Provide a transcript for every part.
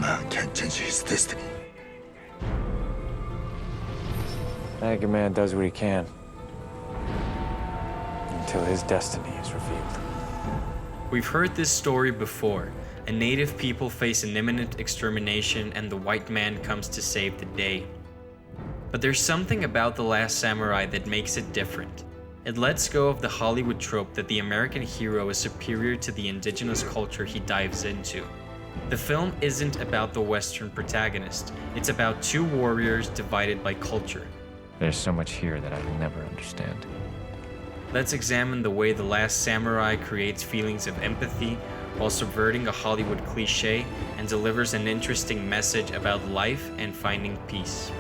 man can't change his destiny. Every man does what he can until his destiny is revealed. We've heard this story before. A native people face an imminent extermination and the white man comes to save the day. But there's something about The Last Samurai that makes it different. It lets go of the Hollywood trope that the American hero is superior to the indigenous culture he dives into. The film isn't about the Western protagonist. It's about two warriors divided by culture. There's so much here that I will never understand. Let's examine the way The Last Samurai creates feelings of empathy while subverting a Hollywood cliché and delivers an interesting message about life and finding peace.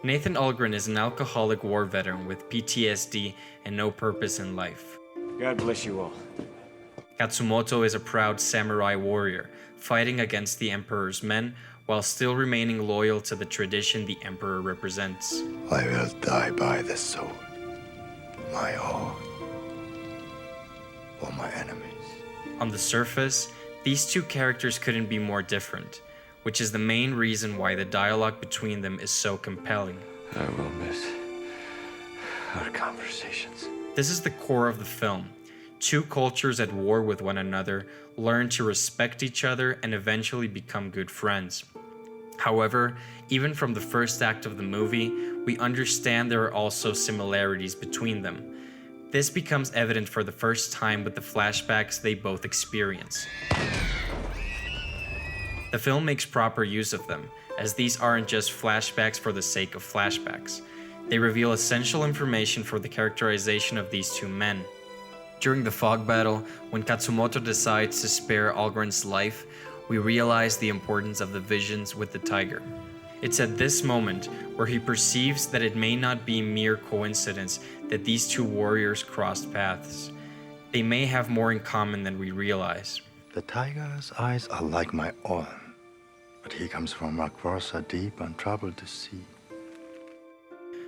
Nathan Algren is an alcoholic war veteran with PTSD and no purpose in life. God bless you all. Katsumoto is a proud samurai warrior, fighting against the Emperor's men while still remaining loyal to the tradition the Emperor represents. I will die by the sword, my all, for my enemies. On the surface, these two characters couldn't be more different, which is the main reason why the dialogue between them is so compelling. I will miss our conversations. This is the core of the film. Two cultures at war with one another learn to respect each other and eventually become good friends. However, even from the first act of the movie, we understand there are also similarities between them. This becomes evident for the first time with the flashbacks they both experience. The film makes proper use of them, as these aren't just flashbacks for the sake of flashbacks. They reveal essential information for the characterization of these two men. During the fog battle, when Katsumoto decides to spare Algren's life, we realize the importance of the visions with the tiger. It's at this moment where he perceives that it may not be mere coincidence that these two warriors crossed paths. They may have more in common than we realize. The tiger's eyes are like my own, but he comes from across a deep and troubled sea.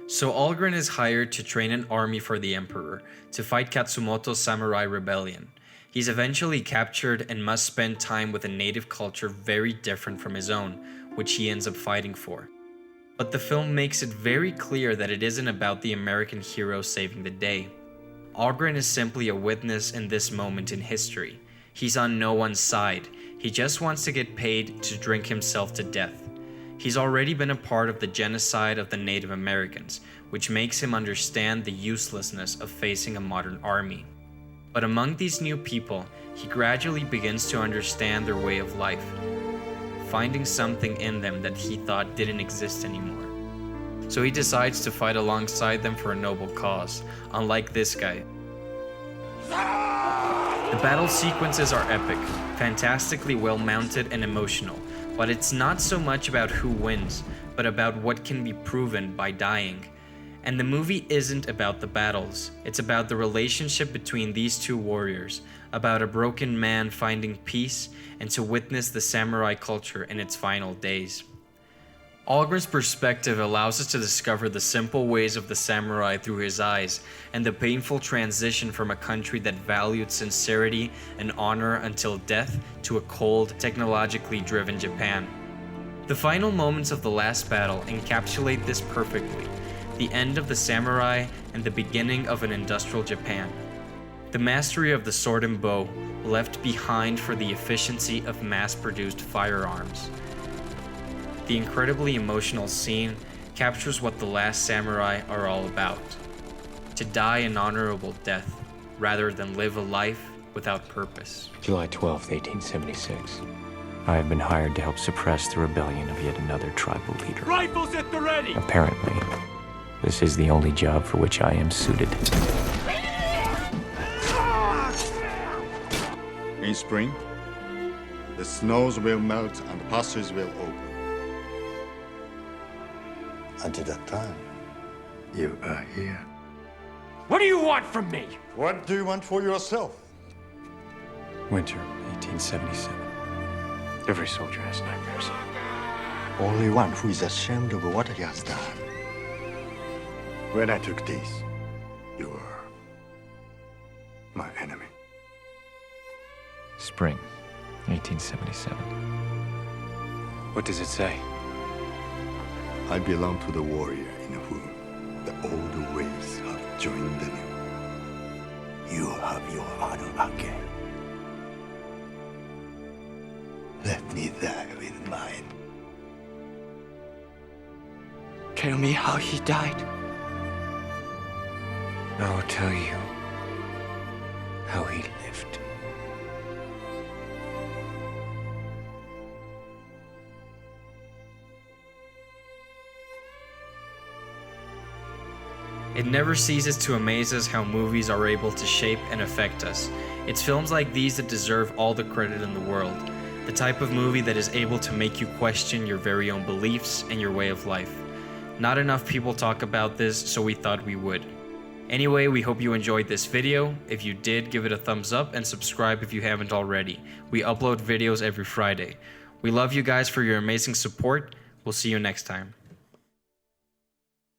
So Algren is hired to train an army for the Emperor, to fight Katsumoto's samurai rebellion. He's eventually captured and must spend time with a native culture very different from his own, which he ends up fighting for. But the film makes it very clear that it isn't about the American hero saving the day. Algren is simply a witness in this moment in history. He's on no one's side. He just wants to get paid to drink himself to death. He's already been a part of the genocide of the Native Americans, which makes him understand the uselessness of facing a modern army. But among these new people, he gradually begins to understand their way of life, finding something in them that he thought didn't exist anymore. So he decides to fight alongside them for a noble cause, unlike this guy. The battle sequences are epic, fantastically well mounted and emotional, but it's not so much about who wins, but about what can be proven by dying. And the movie isn't about the battles, it's about the relationship between these two warriors, about a broken man finding peace, and to witness the samurai culture in its final days. Algren's perspective allows us to discover the simple ways of the samurai through his eyes, and the painful transition from a country that valued sincerity and honor until death to a cold, technologically driven Japan. The final moments of the last battle encapsulate this perfectly, the end of the samurai and the beginning of an industrial Japan. The mastery of the sword and bow left behind for the efficiency of mass-produced firearms. The incredibly emotional scene captures what The Last Samurai are all about. To die an honorable death, rather than live a life without purpose. July 12th, 1876. I have been hired to help suppress the rebellion of yet another tribal leader. Rifles at the ready! Apparently, this is the only job for which I am suited. In spring, the snows will melt and the pastures will open. Until that time, you are here. What do you want from me? What do you want for yourself? Winter, 1877. Every soldier has nightmares. Only one who is ashamed of what he has done. When I took this, you were my enemy. Spring, 1877. What does it say? I belong to the warrior in whom the old ways have joined the new. You have your honor again. Let me die with mine. Tell me how he died. I'll tell you how he lived. It never ceases to amaze us how movies are able to shape and affect us. It's films like these that deserve all the credit in the world. The type of movie that is able to make you question your very own beliefs and your way of life. Not enough people talk about this, so we thought we would. Anyway, we hope you enjoyed this video. If you did, give it a thumbs up and subscribe if you haven't already. We upload videos every Friday. We love you guys for your amazing support. We'll see you next time.